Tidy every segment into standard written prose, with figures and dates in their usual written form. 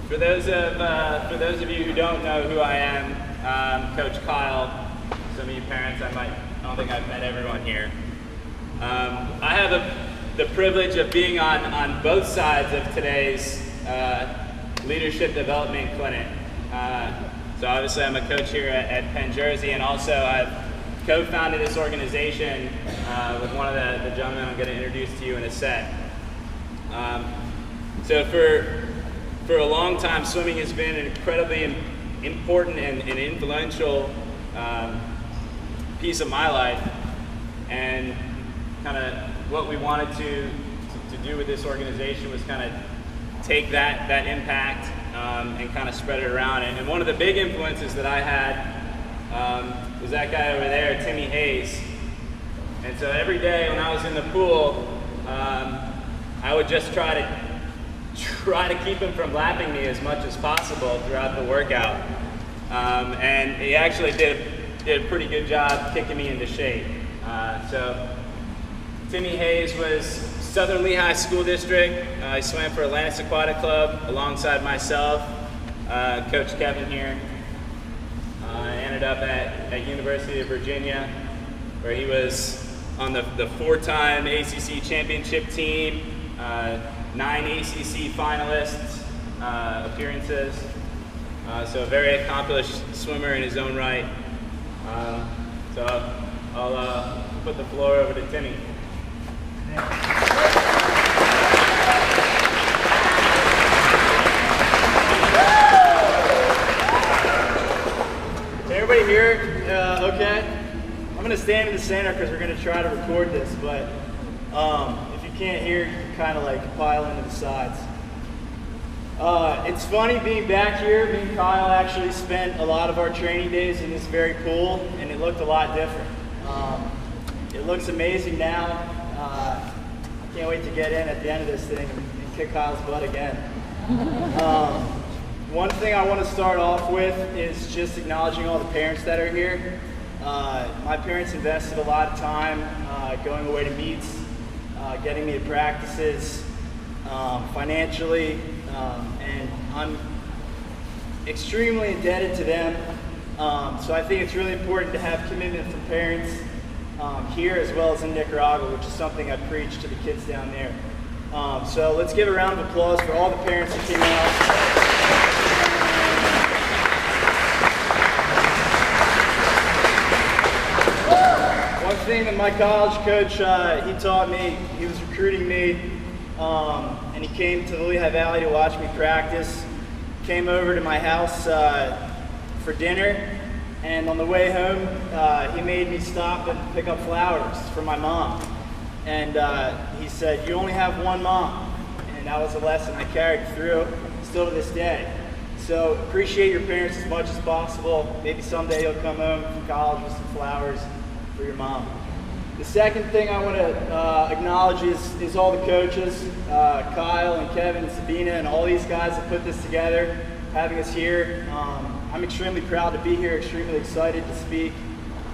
For those of you who don't know who I am, Coach Kyle. Some of you parents, I don't think I've met everyone here. I have the privilege of being on both sides of today's leadership development clinic. So obviously I'm a coach here at Penn Jersey, and also I've co-founded this organization with one of the gentlemen I'm going to introduce to you in a sec. So for a long time, swimming has been an incredibly important and influential piece of my life, and kind of what we wanted to do with this organization was kind of take that impact and kind of spread it around. And one of the big influences that I had was that guy over there, Timmy Hayes. And so every day when I was in the pool, I would just try to keep him from lapping me as much as possible throughout the workout. And he actually did a pretty good job kicking me into shape. So Timmy Hayes was Southern Lehigh School District. He swam for Atlantis Aquatic Club alongside myself, Coach Kevin here. I ended up at University of Virginia, where he was on the 4-time ACC championship team, 9 ACC finalists appearances. So a very accomplished swimmer in his own right. So I'll put the floor over to Timmy. Everybody here, okay? I'm going to stand in the center because we're going to try to record this, but if you can't hear, you can kind of like pile into the sides. It's funny being back here. Me and Kyle actually spent a lot of our training days in this very pool, and it looked a lot different. It looks amazing now. I can't wait to get in at the end of this thing and kick Kyle's butt again. One thing I want to start off with is just acknowledging all the parents that are here. My parents invested a lot of time going away to meets, getting me to practices, financially, and I'm extremely indebted to them. So I think it's really important to have commitment from parents here as well as in Nicaragua, which is something I preach to the kids down there. So let's give a round of applause for all the parents that came out. One thing that my college coach, he taught me, he was recruiting me, and he came to the Lehigh Valley to watch me practice. Came over to my house for dinner, and on the way home, he made me stop and pick up flowers for my mom. And he said, "You only have one mom," and that was a lesson I carried through still to this day. So appreciate your parents as much as possible. Maybe someday you'll come home from college with some flowers for your mom. The second thing I want to acknowledge is all the coaches, Kyle and Kevin and Sabina and all these guys that put this together, having us here. I'm extremely proud to be here, extremely excited to speak,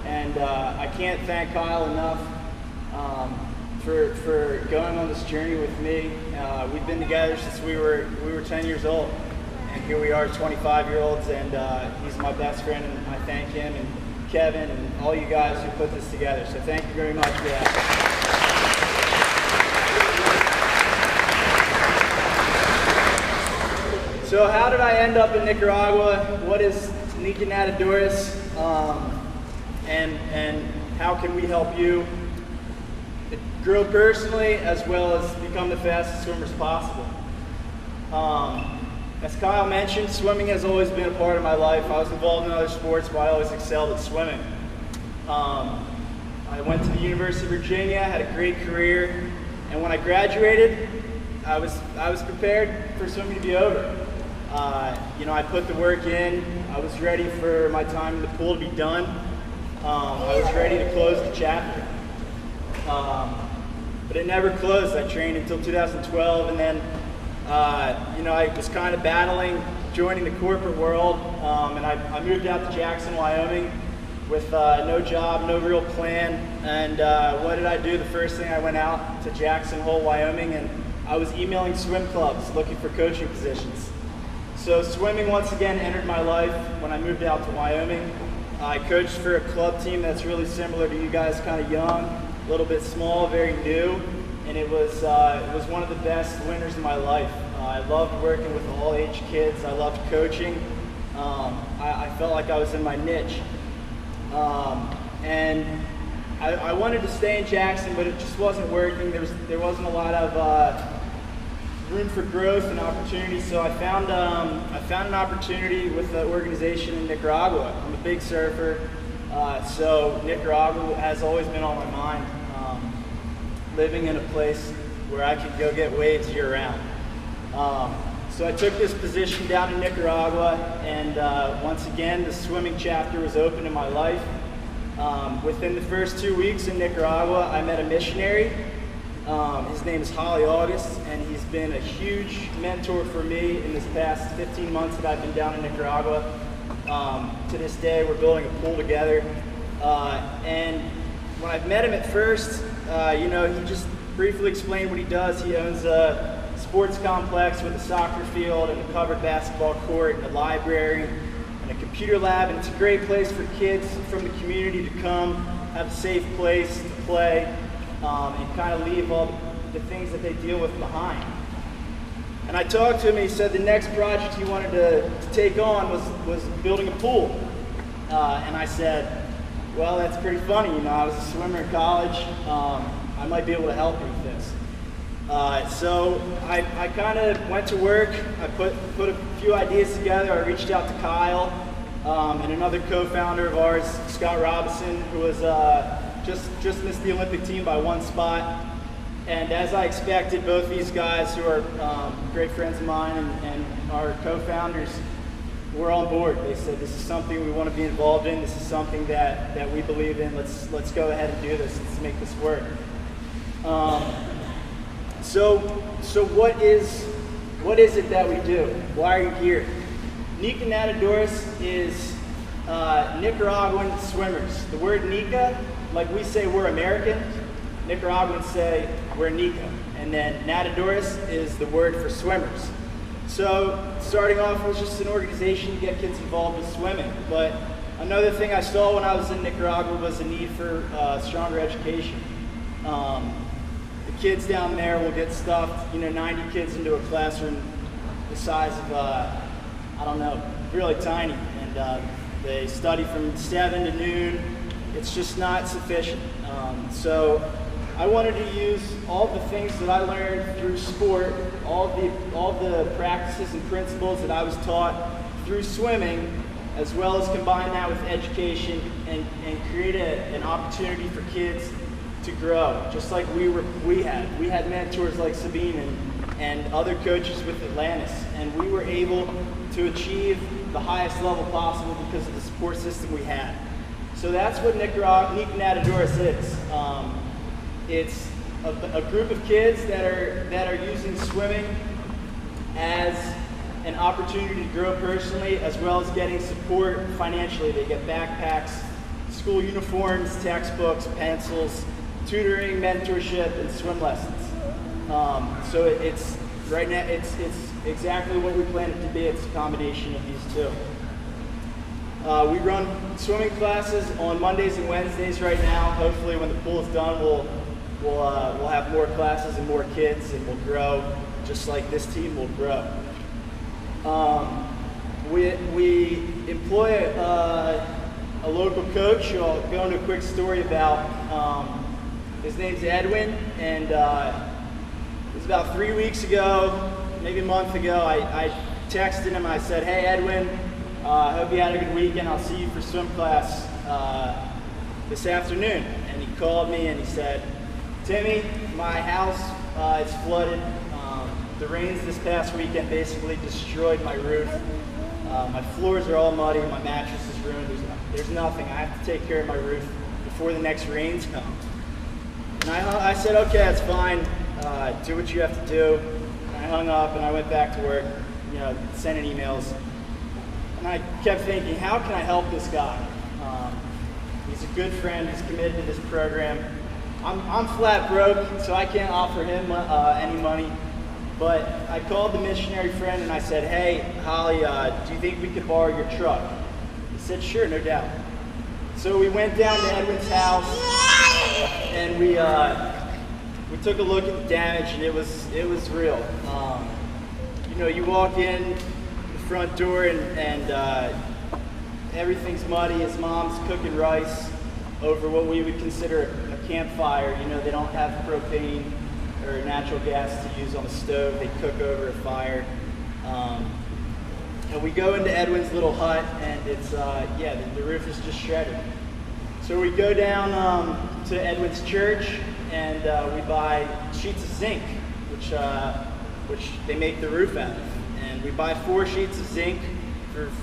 and I can't thank Kyle enough for going on this journey with me. We've been together since we were 10 years old, and here we are 25-year-olds, and he's my best friend, and I thank him and Kevin and all you guys who put this together. So thank you very much for that. So how did I end up in Nicaragua? What is Nica Nadadores? And how can we help you grow personally as well as become the fastest swimmers possible? As Kyle mentioned, swimming has always been a part of my life. I was involved in other sports, but I always excelled at swimming. I went to the University of Virginia, had a great career, and when I graduated, I was prepared for swimming to be over. I put the work in. I was ready for my time in the pool to be done. I was ready to close the chapter. But it never closed. I trained until 2012, and then I was kind of battling joining the corporate world, and I moved out to Jackson, Wyoming with no job, no real plan. And what did I do? The first thing, I went out to Jackson Hole, Wyoming, and I was emailing swim clubs looking for coaching positions. So swimming once again entered my life when I moved out to Wyoming. I coached for a club team that's really similar to you guys, kind of young, a little bit small, very new, and it was one of the best winters of my life. I loved working with all age kids. I loved coaching. I felt like I was in my niche. And I wanted to stay in Jackson, but it just wasn't working. There wasn't a lot of room for growth and opportunity, so I found an opportunity with the organization in Nicaragua. I'm a big surfer, so Nicaragua has always been on my mind. Living in a place where I could go get waves year-round. So I took this position down in Nicaragua, and once again, the swimming chapter was open in my life. Within the first 2 weeks in Nicaragua, I met a missionary. His name is Holly August, and he's been a huge mentor for me in this past 15 months that I've been down in Nicaragua. To this day, we're building a pool together. And when I met him at first, he just briefly explained what he does. He owns a sports complex with a soccer field and a covered basketball court and a library and a computer lab, and it's a great place for kids from the community to come, have a safe place to play, and kind of leave all the things that they deal with behind. And I talked to him, and he said the next project he wanted to take on was building a pool. And I said, well, that's pretty funny. I was a swimmer in college. I might be able to help you with this. So I kind of went to work. I put a few ideas together. I reached out to Kyle and another co-founder of ours, Scott Robinson, who was just missed the Olympic team by 1 spot. And as I expected, both these guys, who are great friends of mine and our co-founders, were on board. They said, this is something we want to be involved in. This is something that we believe in. Let's go ahead and do this. Let's make this work. So what is it that we do? Why are you here? Nica Nadadores is Nicaraguan swimmers. The word Nica, like we say we're American, Nicaraguans say we're Nica. And then Nadadores is the word for swimmers. So starting off was just an organization to get kids involved with swimming. But another thing I saw when I was in Nicaragua was a need for stronger education. The kids down there will get stuffed, 90 kids into a classroom the size of, really tiny. And they study from 7 to noon. It's just not sufficient. So I wanted to use all the things that I learned through sport, all the practices and principles that I was taught through swimming, as well as combine that with education and create an opportunity for kids to grow, just like we had mentors like Sabine and other coaches with Atlantis, and we were able to achieve the highest level possible because of the support system we had. So that's what Nica Nadadores is. It's a group of kids that are using swimming as an opportunity to grow personally, as well as getting support financially. They get backpacks, school uniforms, textbooks, pencils, tutoring, mentorship, and swim lessons. So it's right now it's exactly what we plan it to be. It's a combination of these two. We run swimming classes on Mondays and Wednesdays right now. Hopefully, when the pool is done, we'll have more classes and more kids, and we'll grow just like this team will grow. We employ a local coach who I'll go into a quick story about. His name's Edwin, and it was about 3 weeks ago, maybe a month ago, I texted him. I said, hey Edwin, I hope you had a good weekend. I'll see you for swim class this afternoon. And he called me and he said, Timmy, my house is flooded. The rains this past weekend basically destroyed my roof. My floors are all muddy, my mattress is ruined. There's nothing. I have to take care of my roof before the next rains come. And I said, okay, that's fine. Do what you have to do. And I hung up and I went back to work, sending emails. And I kept thinking, how can I help this guy? He's a good friend. He's committed to this program. I'm flat broke, so I can't offer him any money. But I called the missionary friend and I said, hey, Holly, do you think we could borrow your truck? He said, sure, no doubt. So we went down to Edwin's house and we took a look at the damage, and it was real. You know, you walk in the front door and everything's muddy. His mom's cooking rice over what we would consider a campfire. You know, they don't have propane or natural gas to use on the stove. They cook over a fire. And we go into Edwin's little hut, and it's, yeah, the roof is just shredded. So we go down to Edwin's church, and we buy sheets of zinc, which they make the roof out of. And we buy 4 sheets of zinc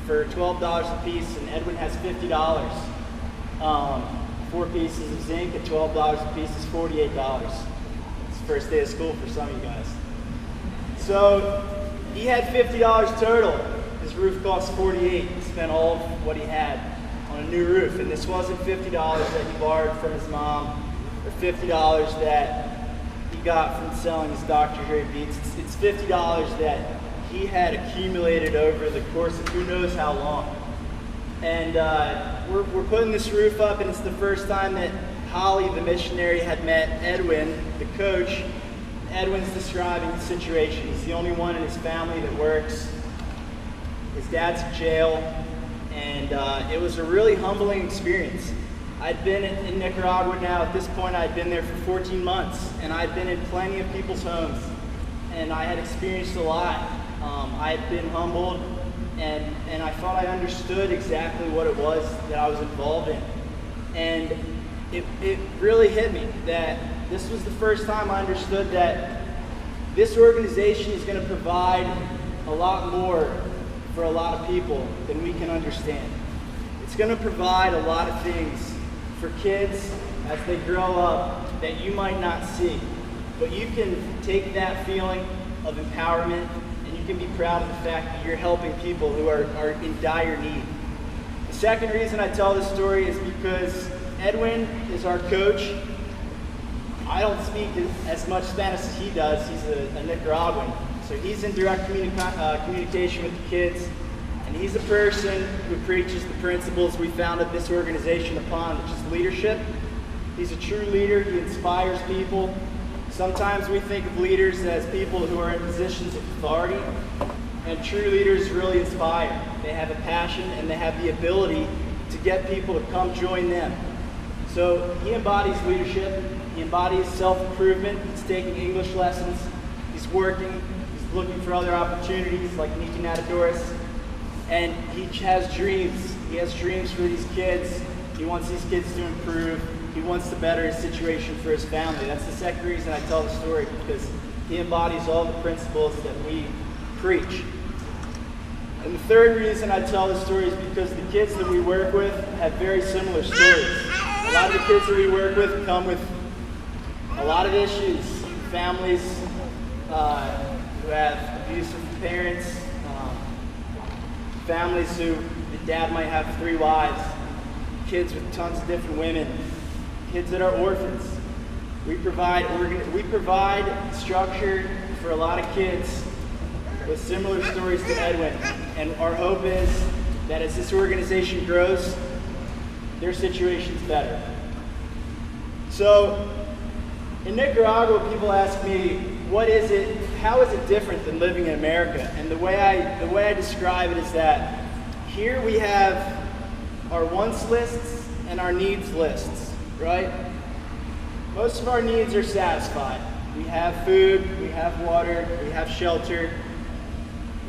for $12 a piece, and Edwin has $50. 4 pieces of zinc at $12 a piece is $48. It's the first day of school for some of you guys. So he had $50 total. His roof cost $48. He spent all of what he had on a new roof, and this wasn't $50 that he borrowed from his mom or $50 that he got from selling his Dr. Dre beats. It's $50 that he had accumulated over the course of who knows how long. And we're putting this roof up, and it's the first time that Holly, the missionary, had met Edwin, the coach. Edwin's describing the situation. He's the only one in his family that works. His dad's in jail, and it was a really humbling experience. I'd been in Nicaragua now. At this point, I'd been there for 14 months, and I'd been in plenty of people's homes, and I had experienced a lot. I had been humbled, and I thought I understood exactly what it was that I was involved in. And it really hit me that this was the first time I understood that this organization is going to provide a lot more for a lot of people than we can understand. It's going to provide a lot of things for kids as they grow up that you might not see. But you can take that feeling of empowerment, and you can be proud of the fact that you're helping people who are in dire need. The second reason I tell this story is because Edwin is our coach. I don't speak as much Spanish as he does. He's a Nicaraguan. So he's in direct communication with the kids, and he's a person who preaches the principles we founded this organization upon, which is leadership. He's a true leader. He inspires people. Sometimes we think of leaders as people who are in positions of authority, and true leaders really inspire. They have a passion, and they have the ability to get people to come join them. So he embodies leadership. He embodies self-improvement. He's taking English lessons. He's working. He's looking for other opportunities like Nica Nadadores. And he has dreams. He has dreams for these kids. He wants these kids to improve. He wants to better his situation for his family. That's the second reason I tell the story, because he embodies all the principles that we preach. And the third reason I tell the story is because the kids that we work with have very similar stories. A lot of the kids that we work with come with a lot of issues. Families who have abusive parents, families who the dad might have 3 wives, kids with tons of different women, kids that are orphans. We provide structure for a lot of kids with similar stories to Edwin, and our hope is that as this organization grows, their situation's better. So in Nicaragua, people ask me, what is it, how is it different than living in America? And the way I describe it is that here we have our wants lists and our needs lists, right? Most of our needs are satisfied. We have food, we have water, we have shelter.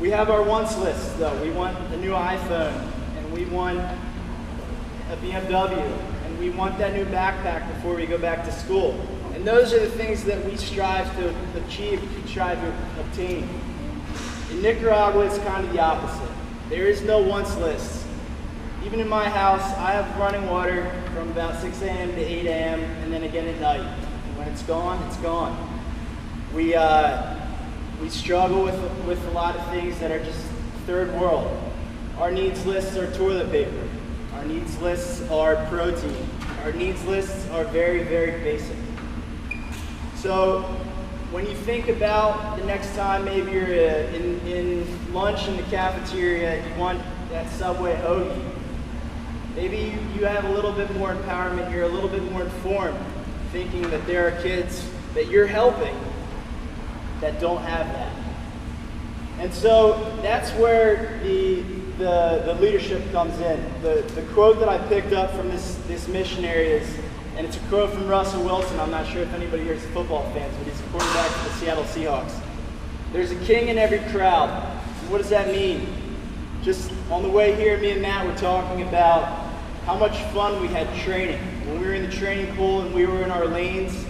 We have our wants lists though. We want a new iPhone, and we want a BMW, and we want that new backpack before we go back to school. And those are the things that we strive to achieve, we strive to obtain. In Nicaragua, it's kind of the opposite. There is no wants list. Even in my house, I have running water from about 6 a.m. to 8 a.m. and then again at night. And when it's gone, it's gone. We struggle with a lot of things that are just third world. Our needs lists are toilet paper. Our needs lists are protein. Our needs lists are very, very basic. So when you think about the next time maybe you're in lunch in the cafeteria, you want that Subway hoagie, maybe you have a little bit more empowerment, you're a little bit more informed, thinking that there are kids that you're helping that don't have that. And so that's where the leadership comes in. The quote that I picked up from this missionary is, and it's a quote from Russell Wilson. I'm not sure if anybody here is football fans, but he's a quarterback for the Seattle Seahawks. There's a king in every crowd. So what does that mean? Just on the way here, me and Matt were talking about how much fun we had training. When we were in the training pool and we were in our lanes,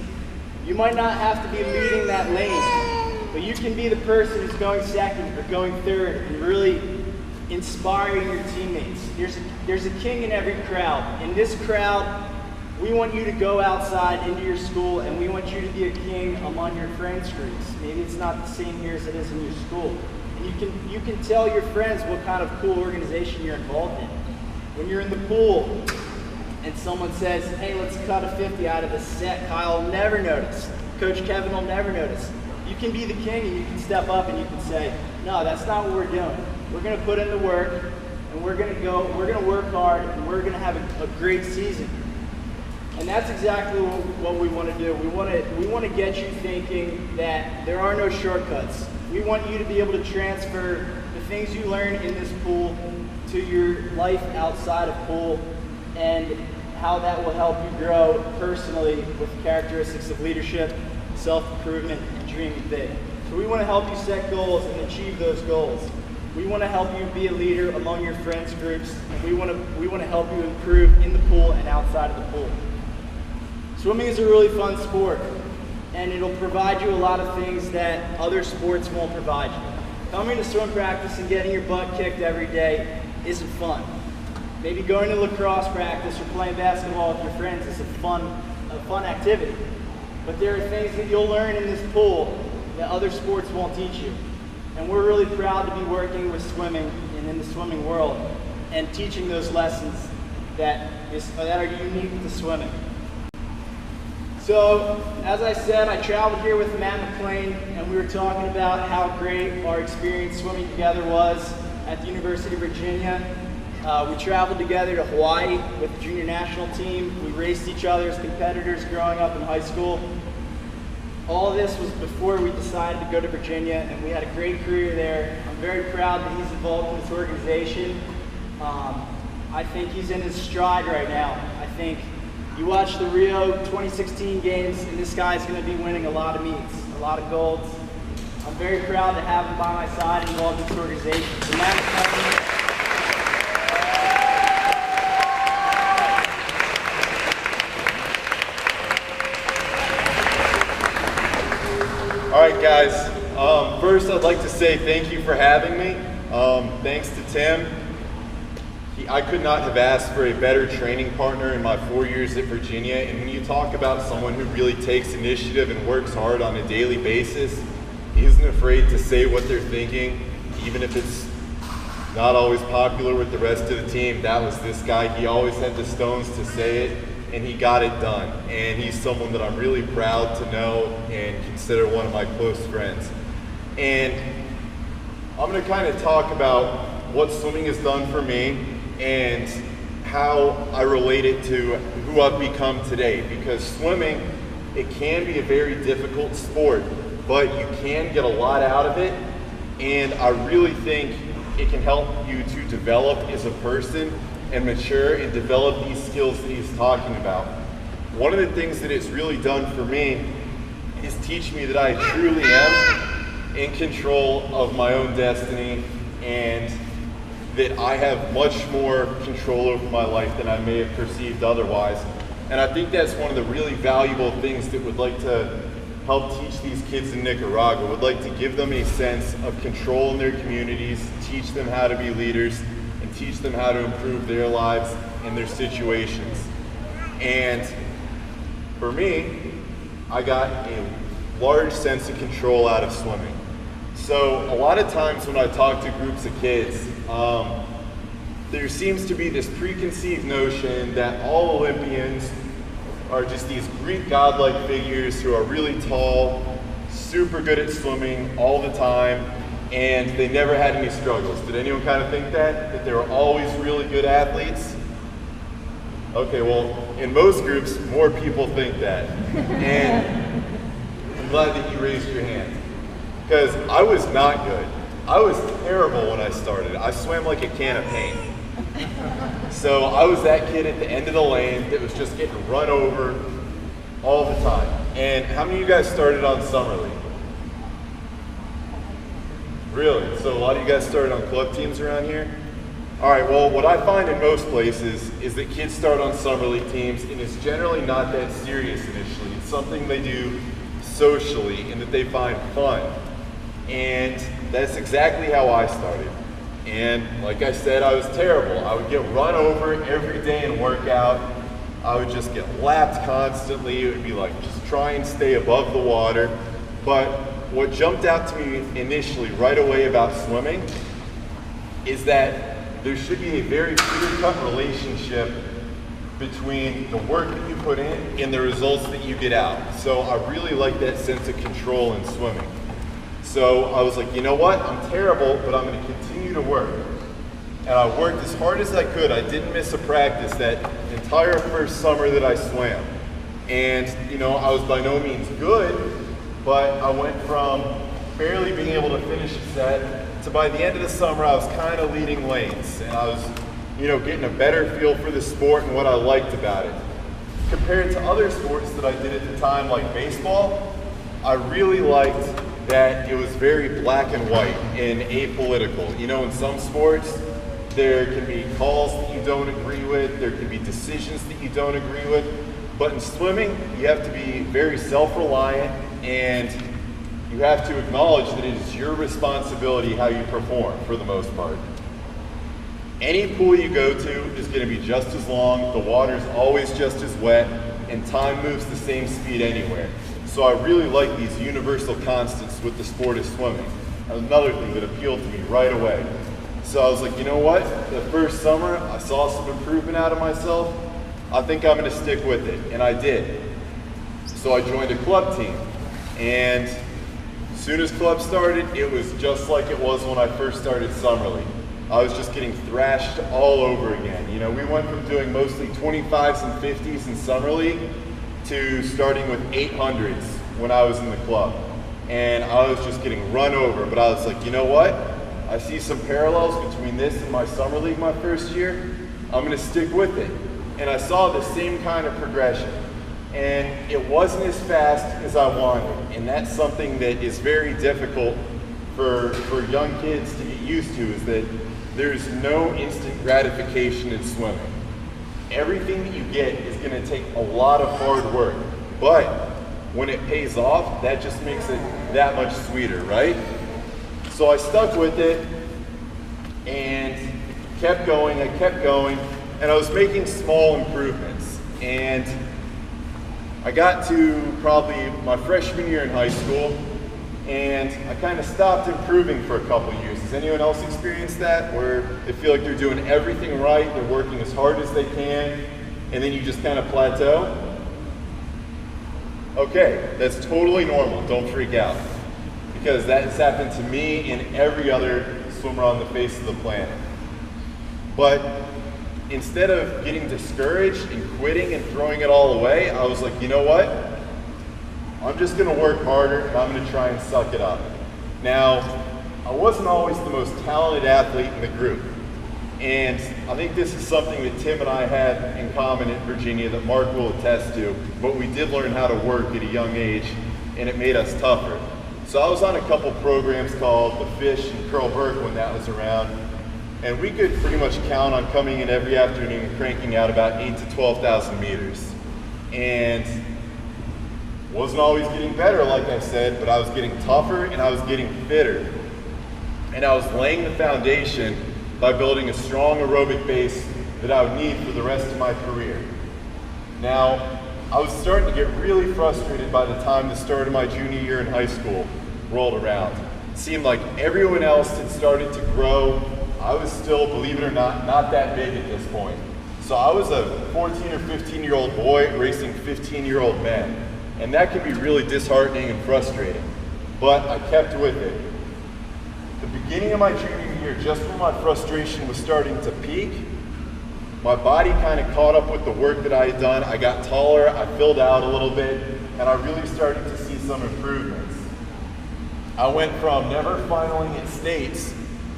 you might not have to be leading that lane, but you can be the person who's going second or going third and really inspiring your teammates. There's a king in every crowd. In this crowd, we want you to go outside into your school, and we want you to be a king among your friends groups. Maybe it's not the same here as it is in your school. And you can tell your friends what kind of cool organization you're involved in. When you're in the pool and someone says, hey, let's cut a 50 out of the set, Kyle will never notice. Coach Kevin will never notice. You can be the king and you can step up and you can say, no, that's not what we're doing. We're going to put in the work, and we're going to work hard, and we're going to have a great season. And that's exactly what we want to do. We want to get you thinking that there are no shortcuts. We want you to be able to transfer the things you learn in this pool to your life outside of pool, and how that will help you grow personally with characteristics of leadership, self-improvement, and dreaming big. So we want to help you set goals and achieve those goals. We want to help you be a leader among your friends groups, and we want to help you improve in the pool and outside of the pool. Swimming is a really fun sport, and it'll provide you a lot of things that other sports won't provide you. Coming to swim practice and getting your butt kicked every day isn't fun. Maybe going to lacrosse practice or playing basketball with your friends is a fun activity. But there are things that you'll learn in this pool that other sports won't teach you. And we're really proud to be working with swimming and in the swimming world and teaching those lessons that are unique to swimming. So, as I said, I traveled here with Matt McLean, and we were talking about how great our experience swimming together was at the University of Virginia. We traveled together to Hawaii with the junior national team. We raced each other as competitors growing up in high school. All of this was before we decided to go to Virginia, and we had a great career there. I'm very proud that he's involved in this organization. I think he's in his stride right now. I think you watch the Rio 2016 games, and this guy's going to be winning a lot of meets, a lot of golds. I'm very proud to have him by my side involved in this organization. So Matt, all right, guys. First, I'd like to say thank you for having me. Thanks to Tim. I could not have asked for a better training partner in my 4 years at Virginia. And when you talk about someone who really takes initiative and works hard on a daily basis, he isn't afraid to say what they're thinking, even if it's not always popular with the rest of the team. That was this guy. He always had the stones to say it, and he got it done. And he's someone that I'm really proud to know and consider one of my close friends. And I'm going to kind of talk about what swimming has done for me and how I relate it to who I've become today. Because swimming, it can be a very difficult sport, but you can get a lot out of it. And I really think it can help you to develop as a person and mature and develop these skills that he's talking about. One of the things that it's really done for me is teach me that I truly am in control of my own destiny, and that I have much more control over my life than I may have perceived otherwise. And I think that's one of the really valuable things that would like to help teach these kids in Nicaragua. Would like to give them a sense of control in their communities, teach them how to be leaders, and teach them how to improve their lives and their situations. And for me, I got a large sense of control out of swimming. So a lot of times when I talk to groups of kids, there seems to be this preconceived notion that all Olympians are just these Greek godlike figures who are really tall, super good at swimming all the time, and they never had any struggles. Did anyone kind of think that they were always really good athletes? Okay, well, in most groups, more people think that. And I'm glad that you raised your hand, because I was not good. I was terrible when I started. I swam like a can of paint. So I was that kid at the end of the lane that was just getting run over all the time. And how many of you guys started on Summer League? Really? So a lot of you guys started on club teams around here? All right, well, what I find in most places is that kids start on Summer League teams, and it's generally not that serious initially. It's something they do socially and that they find fun. And that's exactly how I started. And like I said, I was terrible. I would get run over every day in workout. I would just get lapped constantly. It would be like, just try and stay above the water. But what jumped out to me initially right away about swimming is that there should be a very clear-cut relationship between the work that you put in and the results that you get out. So I really like that sense of control in swimming. So I was like, you know what? I'm terrible, but I'm going to continue to work. And I worked as hard as I could. I didn't miss a practice that entire first summer that I swam. And, you know, I was by no means good, but I went from barely being able to finish a set to by the end of the summer, I was kind of leading lanes. And I was, you know, getting a better feel for the sport and what I liked about it. Compared to other sports that I did at the time, like baseball, I really liked that it was very black and white and apolitical. You know, in some sports, there can be calls that you don't agree with, there can be decisions that you don't agree with, but in swimming, you have to be very self-reliant, and you have to acknowledge that it is your responsibility how you perform for the most part. Any pool you go to is going to be just as long, the water's always just as wet, and time moves the same speed anywhere. So I really like these universal constants with the sport of swimming. Another thing that appealed to me right away. So I was like, you know what? The first summer, I saw some improvement out of myself. I think I'm going to stick with it, and I did. So I joined a club team, and as soon as club started, it was just like it was when I first started Summer League. I was just getting thrashed all over again. You know, we went from doing mostly 25s and 50s in Summer League to starting with 800s when I was in the club. And I was just getting run over, but I was like, you know what? I see some parallels between this and my Summer League my first year. I'm gonna stick with it. And I saw the same kind of progression. And it wasn't as fast as I wanted. And that's something that is very difficult for young kids to get used to, is that there's no instant gratification in swimming. Everything that you get is going to take a lot of hard work, but when it pays off, that just makes it that much sweeter, right? So I stuck with it and kept going, and I was making small improvements. And I got to probably my freshman year in high school, and I kind of stopped improving for a couple years. Has anyone else experienced that, where they feel like they're doing everything right, they're working as hard as they can, and then you just kind of plateau? Okay, that's totally normal, don't freak out, because that has happened to me and every other swimmer on the face of the planet. But instead of getting discouraged and quitting and throwing it all away, I was like, you know what? I'm just gonna work harder and I'm gonna try and suck it up. Now, I wasn't always the most talented athlete in the group. And I think this is something that Tim and I had in common at Virginia that Mark will attest to, but we did learn how to work at a young age, and it made us tougher. So I was on a couple programs called The Fish and Curl Burke when that was around, and we could pretty much count on coming in every afternoon and cranking out about 8,000 to 12,000 meters. And wasn't always getting better, like I said, but I was getting tougher and I was getting fitter. And I was laying the foundation by building a strong aerobic base that I would need for the rest of my career. Now, I was starting to get really frustrated by the time the start of my junior year in high school rolled around. It seemed like everyone else had started to grow. I was still, believe it or not that big at this point. So I was a 14 or 15-year-old boy racing 15-year-old men. And that can be really disheartening and frustrating. but I kept with it. The beginning of my junior year, just when my frustration was starting to peak, my body kind of caught up with the work that I had done. I got taller, I filled out a little bit, and I really started to see some improvements. I went from never finaling at states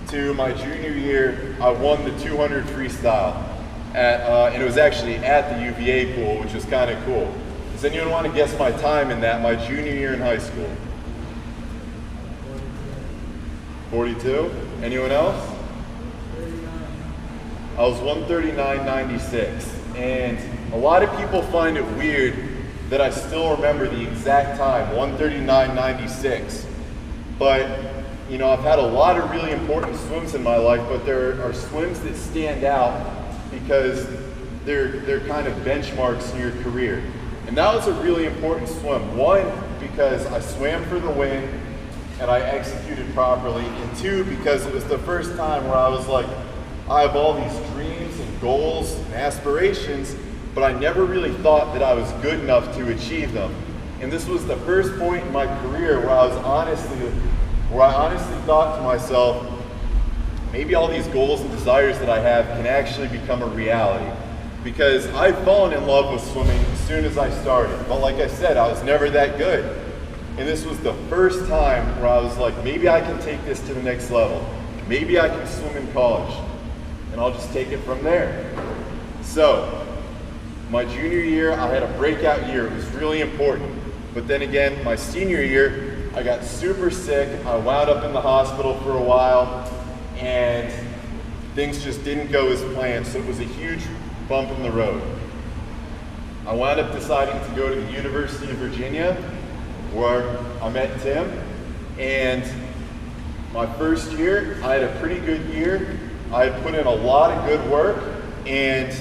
to my junior year, I won the 200 freestyle. And it was actually at the UVA pool, which was kind of cool. Does anyone want to guess my time in that, my junior year in high school? 42? Anyone else? I was 139.96. And a lot of people find it weird that I still remember the exact time, 139.96. But, you know, I've had a lot of really important swims in my life, but there are swims that stand out because they're kind of benchmarks in your career. And that was a really important swim. One, because I swam for the win and I executed properly. And two, because it was the first time where I was like, I have all these dreams and goals and aspirations, but I never really thought that I was good enough to achieve them. And this was the first point in my career where I honestly thought to myself, maybe all these goals and desires that I have can actually become a reality. Because I'd fallen in love with swimming as soon as I started. But like I said, I was never that good. And this was the first time where I was like, maybe I can take this to the next level. Maybe I can swim in college. And I'll just take it from there. So, my junior year, I had a breakout year. It was really important. But then again, my senior year, I got super sick. I wound up in the hospital for a while, and things just didn't go as planned. So it was a huge bump in the road. I wound up deciding to go to the University of Virginia, where I met Tim. And my first year, I had a pretty good year. I had put in a lot of good work and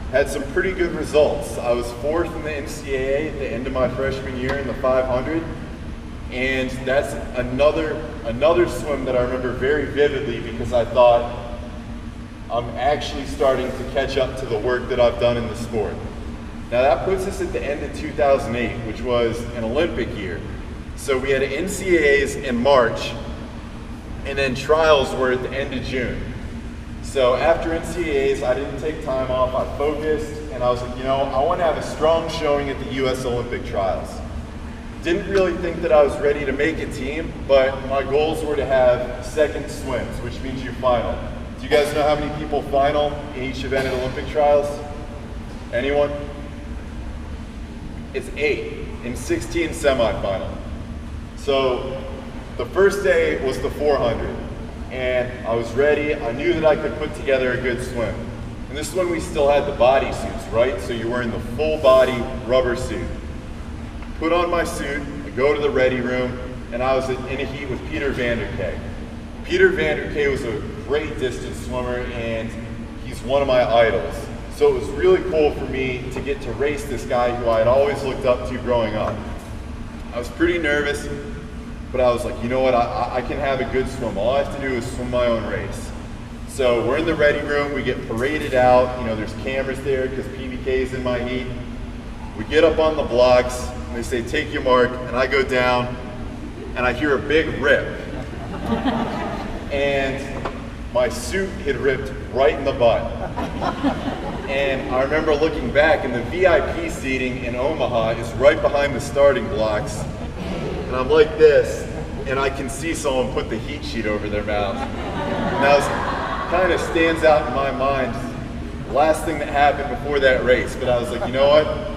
had some pretty good results. I was 4th in the NCAA at the end of my freshman year in the 500. And that's another swim that I remember very vividly because I thought, I'm actually starting to catch up to the work that I've done in the sport. Now that puts us at the end of 2008, which was an Olympic year. So we had NCAAs in March, and then trials were at the end of June. So after NCAAs, I didn't take time off, I focused, and I was like, you know, I want to have a strong showing at the US Olympic trials. Didn't really think that I was ready to make a team, but my goals were to have second swims, which means you final. Do you guys know how many people final in each event at Olympic trials? Anyone? It's 8 in 16 semifinal. So the first day was the 400, and I was ready. I knew that I could put together a good swim. And this is when we still had the body suits, right? So you're wearing the full body rubber suit. Put on my suit, I go to the ready room, and I was in a heat with Peter Vanderkay. Peter Vanderkay was a great distance swimmer, and he's one of my idols. So it was really cool for me to get to race this guy who I had always looked up to growing up. I was pretty nervous, but I was like, you know what, I can have a good swim. All I have to do is swim my own race. So we're in the ready room, we get paraded out, you know, there's cameras there because PBK's in my heat. We get up on the blocks, and they say, take your mark, and I go down, and I hear a big rip. And my suit had ripped right in the butt. And I remember looking back, and the VIP seating in Omaha is right behind the starting blocks. And I'm like this, and I can see someone put the heat sheet over their mouth. And that was, kind of stands out in my mind, last thing that happened before that race. But I was like, you know what?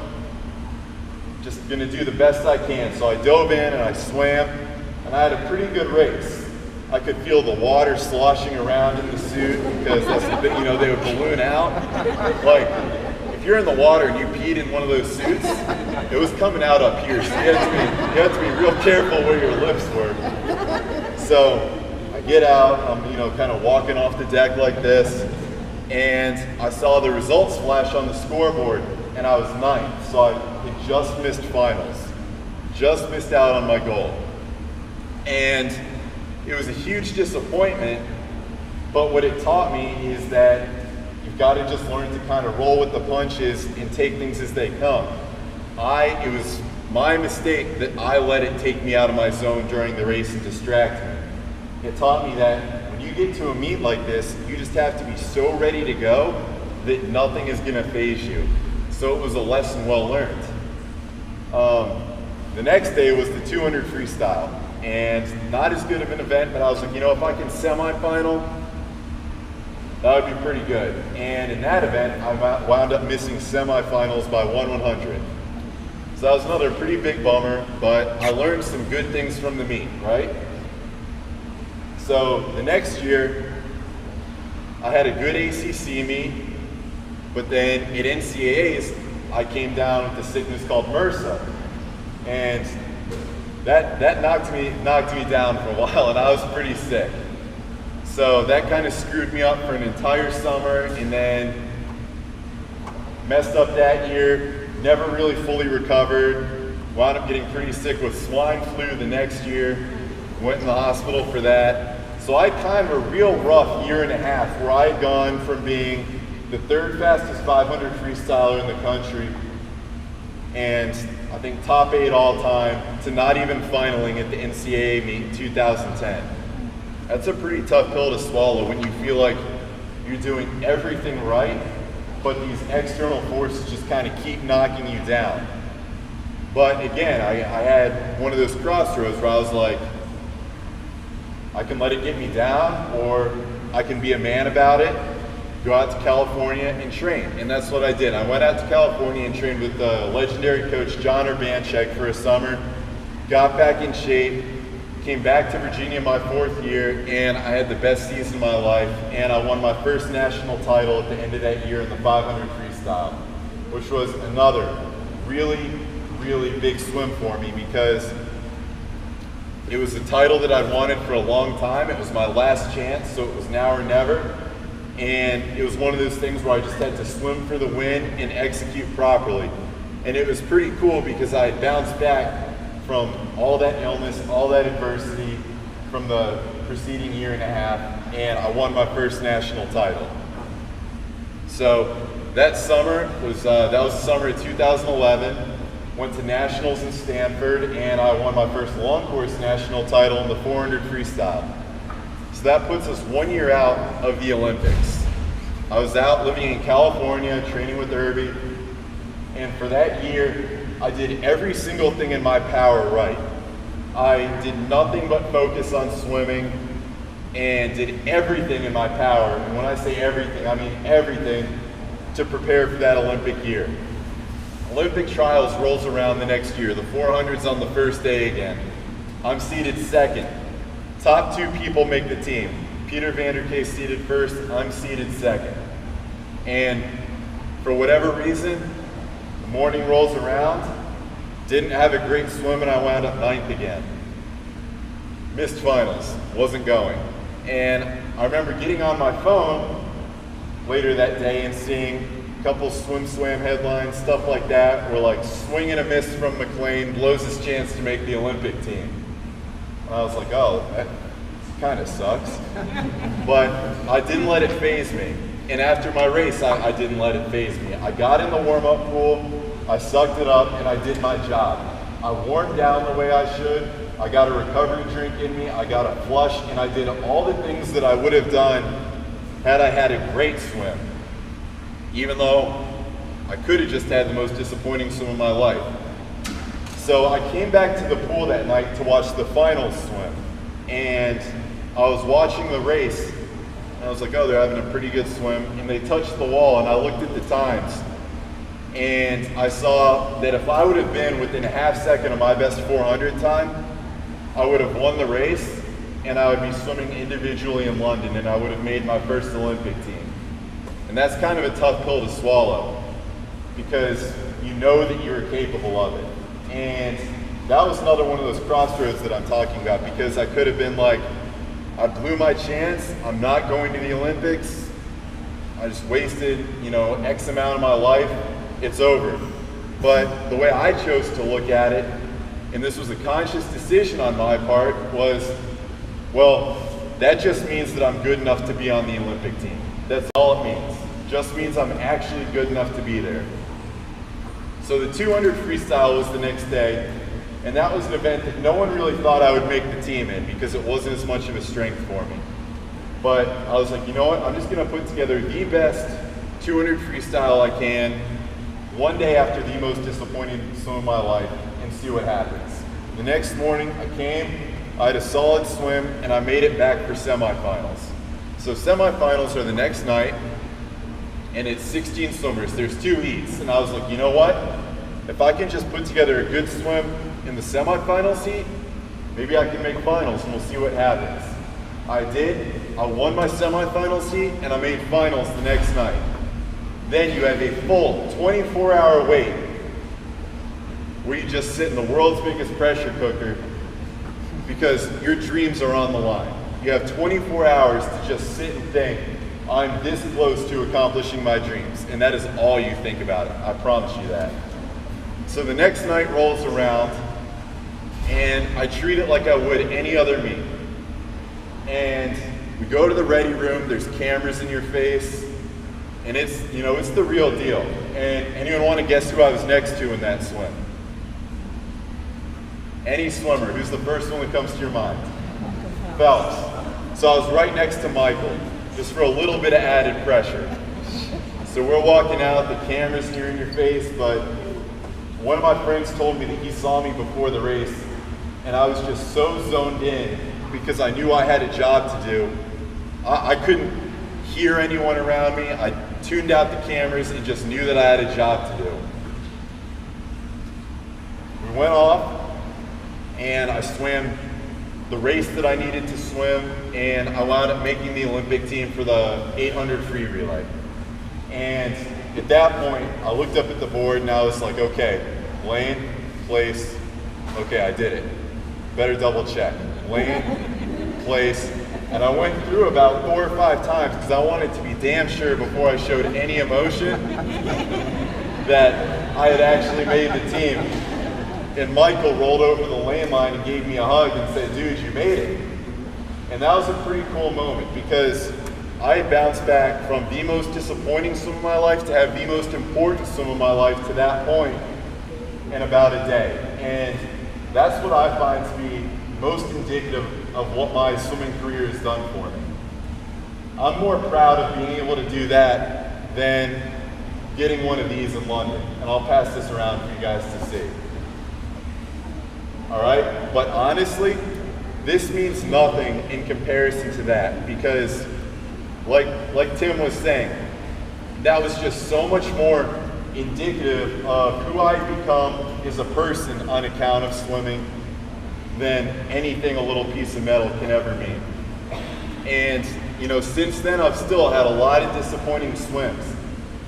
Just gonna do the best I can. So I dove in and I swam, and I had a pretty good race. I could feel the water sloshing around in the suit because that's the bit, you know, they would balloon out. Like, if you're in the water and you peed in one of those suits, it was coming out up here. So you had to be real careful where your lips were. So I get out, I'm, you know, kind of walking off the deck like this, and I saw the results flash on the scoreboard, and I was 9th. So I had just missed finals, just missed out on my goal. And it was a huge disappointment, but what it taught me is that you've got to just learn to kind of roll with the punches and take things as they come. It was my mistake that I let it take me out of my zone during the race and distract me. It taught me that when you get to a meet like this, you just have to be so ready to go that nothing is gonna faze you. So it was a lesson well learned. The next day was the 200 freestyle, and not as good of an event, but I was like, you know, if I can semifinal, that would be pretty good. And in that event, I wound up missing semifinals by 1/100. So that was another pretty big bummer, but I learned some good things from the meet, right? So the next year, I had a good ACC meet, but then at NCAAs, I came down with a sickness called MRSA. And that knocked me down for a while, and I was pretty sick. So that kind of screwed me up for an entire summer, and then messed up that year, never really fully recovered, wound up getting pretty sick with swine flu the next year, went in the hospital for that. So I had kind of a real rough year and a half where I had gone from being the third fastest 500 freestyler in the country, and I think top 8 all time, to not even finaling at the NCAA meet in 2010. That's a pretty tough pill to swallow when you feel like you're doing everything right, but these external forces just kind of keep knocking you down. But again, I had one of those crossroads where I was like, I can let it get me down, or I can be a man about it, go out to California and train. And that's what I did. I went out to California and trained with the legendary coach John Urbanchek for a summer, got back in shape, came back to Virginia my 4th year, and I had the best season of my life, and I won my first national title at the end of that year in the 500 freestyle, which was another really, really big swim for me, because it was a title that I'd wanted for a long time. It was my last chance, so it was now or never. And it was one of those things where I just had to swim for the win and execute properly. And it was pretty cool because I had bounced back from all that illness, all that adversity from the preceding year and a half, and I won my first national title. So that summer was that was the summer of 2011. Went to nationals in Stanford, and I won my first long course national title in the 400 freestyle. So that puts us 1 year out of the Olympics. I was out living in California, training with Irby, and for that year, I did every single thing in my power right. I did nothing but focus on swimming and did everything in my power. And when I say everything, I mean everything to prepare for that Olympic year. Olympic trials rolls around the next year. The 400's on the first day again. I'm seated 2nd. Top 2 people make the team. Peter Vandercase seated 1st, I'm seated 2nd. And for whatever reason, the morning rolls around, didn't have a great swim, and I wound up 9th again. Missed finals, wasn't going. And I remember getting on my phone later that day and seeing a couple swim-swam headlines, stuff like that, where like swing and a miss from McLean blows his chance to make the Olympic team. And I was like, oh, that kind of sucks. But I didn't let it faze me. And after my race, I didn't let it faze me. I got in the warm-up pool, I sucked it up, and I did my job. I warmed down the way I should, I got a recovery drink in me, I got a flush, and I did all the things that I would have done had I had a great swim. Even though I could have just had the most disappointing swim of my life. So I came back to the pool that night to watch the finals swim. And I was watching the race, and I was like, oh, they're having a pretty good swim. And they touched the wall, and I looked at the times. And I saw that if I would have been within a half second of my best 400 time, I would have won the race, and I would be swimming individually in London, and I would have made my first Olympic team. And that's kind of a tough pill to swallow, because you know that you're capable of it. And that was another one of those crossroads that I'm talking about, because I could have been like, I blew my chance, I'm not going to the Olympics, I just wasted, X amount of my life, it's over. But the way I chose to look at it, and this was a conscious decision on my part, was, well, that just means that I'm good enough to be on the Olympic team. That's all it means. Just means I'm actually good enough to be there. So the 200 freestyle was the next day, and that was an event that no one really thought I would make the team in because it wasn't as much of a strength for me. But I was like, you know what, I'm just gonna put together the best 200 freestyle I can one day after the most disappointing swim of my life and see what happens. The next morning I came, I had a solid swim, and I made it back for semifinals. So semifinals are the next night, and it's 16 swimmers. There's 2 heats, and I was like, you know what? If I can just put together a good swim in the semifinals heat, maybe I can make finals, and we'll see what happens. I did. I won my semifinals heat, and I made finals the next night. Then you have a full 24-hour wait where you just sit in the world's biggest pressure cooker because your dreams are on the line. You have 24 hours to just sit and think, I'm this close to accomplishing my dreams, and that is all you think about it. I promise you that. So the next night rolls around, and I treat it like I would any other meet. And we go to the ready room, there's cameras in your face, and it's, you know, it's the real deal. And anyone want to guess who I was next to in that swim? Any swimmer, who's the first one that comes to your mind? Phelps. So I was right next to Michael, just for a little bit of added pressure. So we're walking out, the camera's here in your face, but one of my friends told me that he saw me before the race, and I was just so zoned in because I knew I had a job to do. I couldn't hear anyone around me. I tuned out the cameras and just knew that I had a job to do. We went off, and I swam the race that I needed to swim, and I wound up making the Olympic team for the 800 free relay. And at that point, I looked up at the board and I was like, okay, lane, place, okay, I did it. Better double check. Lane, place, and I went through about 4 or 5 times because I wanted to be damn sure before I showed any emotion that I had actually made the team. And Michael rolled over the lane line and gave me a hug and said, dude, you made it. And that was a pretty cool moment because I had bounced back from the most disappointing swim of my life to have the most important swim of my life to that point in about a day. And that's what I find to be most indicative of what my swimming career has done for me. I'm more proud of being able to do that than getting one of these in London. And I'll pass this around for you guys to see. All right, but honestly, this means nothing in comparison to that because like Tim was saying, that was just so much more indicative of who I've become as a person on account of swimming than anything a little piece of metal can ever mean. And you know, since then I've still had a lot of disappointing swims.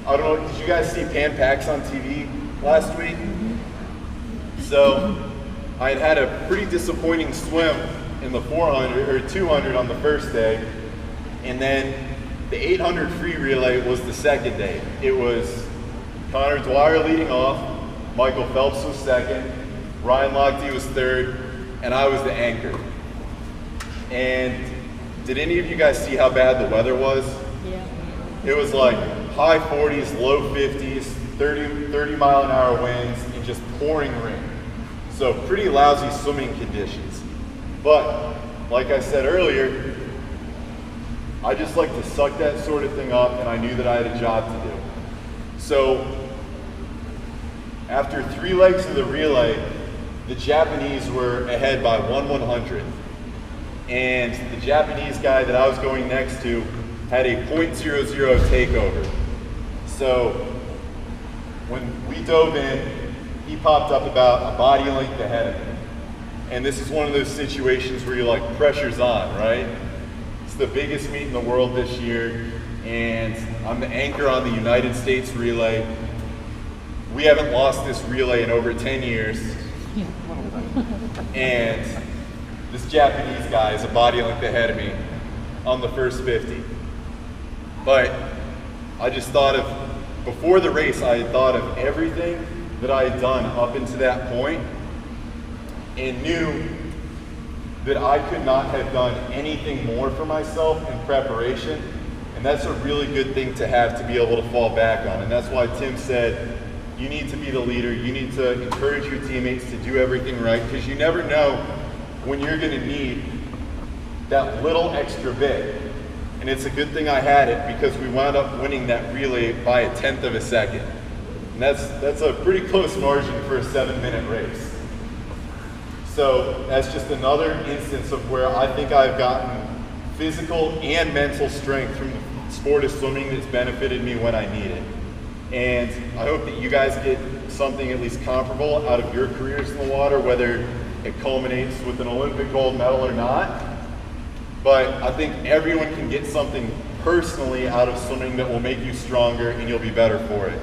I don't know, did you guys see Pan Pacs on TV last week? So I had a pretty disappointing swim in the 400 or 200 on the first day, and then the 800 free relay was the second day. It was Connor Dwyer leading off, Michael Phelps was second, Ryan Lochte was third, and I was the anchor. And did any of you guys see how bad the weather was? Yeah. It was like high 40s, low 50s, 30 mile an hour winds, and just pouring rain. So pretty lousy swimming conditions. But like I said earlier, I just like to suck that sort of thing up, and I knew that I had a job to do. So after 3 legs of the relay, the Japanese were ahead by 1/100. And the Japanese guy that I was going next to had a .00 takeover. So when we dove in, he popped up about a body length ahead of me. And this is one of those situations where you're like, pressure's on, right? It's the biggest meet in the world this year, and I'm the anchor on the United States relay. We haven't lost this relay in over 10 years. And this Japanese guy is a body length ahead of me on the first 50. But I just thought of, before the race, I had thought of everything that I had done up until that point and knew that I could not have done anything more for myself in preparation. And that's a really good thing to have to be able to fall back on. And that's why Tim said, You need to be the leader. You need to encourage your teammates to do everything right, because you never know when you're going to need that little extra bit. And it's a good thing I had it, because we wound up winning that relay by 1/10 of a second. And that's a pretty close margin for a 7-minute race. So that's just another instance of where I think I've gotten physical and mental strength from the sport of swimming that's benefited me when I need it. And I hope that you guys get something at least comparable out of your careers in the water, whether it culminates with an Olympic gold medal or not. But I think everyone can get something personally out of swimming that will make you stronger, and you'll be better for it.